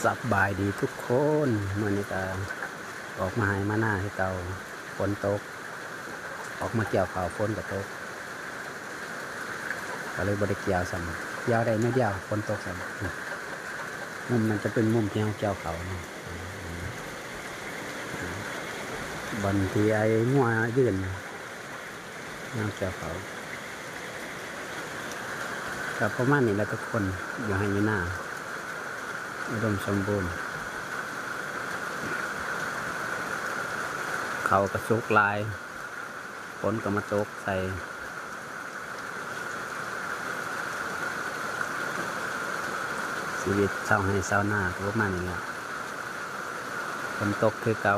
สบายดีทุกคนเมื่อนี้ก็ออกมาให้มาหน้าให้เก่าฝนตกออกมาเกี่ยวข่าวฝนกับตกก็เลยบริเกี่ยวสัมเกี่ยวได้ไม่เดียวฝนตกสัมมุมมันจะเป็นมุมที่เราเกี่ยวเขาเนาะบนที่ไอ้งัวยืนเราเกี่ยวเขากับประมาณนี้แล้วทุกคนอยู่ให้อยู่หน้าอุดมสมบูรณ์เขากระซุกลายฝนก็มาตกใส่ชีวิตเศร้าให้เศร้าหน้าก็ประมาณนี้แหละฝนตกคือเก่า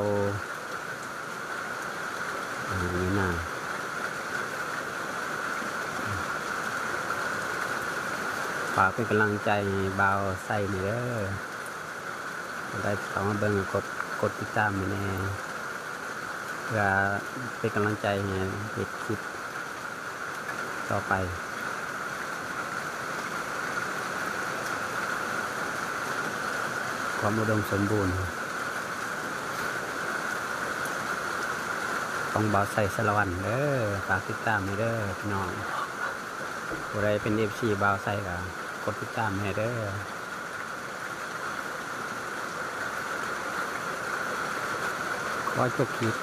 อยู่หน้าฝากเป็นกำลังใจเบาใส่นี่เด้อได้เข้ามาเบิ่งกดติดตามนี่แน่เพื่อเป็นกำลังใจให้เฮ็ดคลิปต่อไปความอุดมสมบูรณ์ของเบาใส่สารวัตรเด้อฝากติดตามให้เด้อพี่น้องผู้ใดเป็น FC เบาใส่ก็กดติดตามให้เด้อขอจบคลิป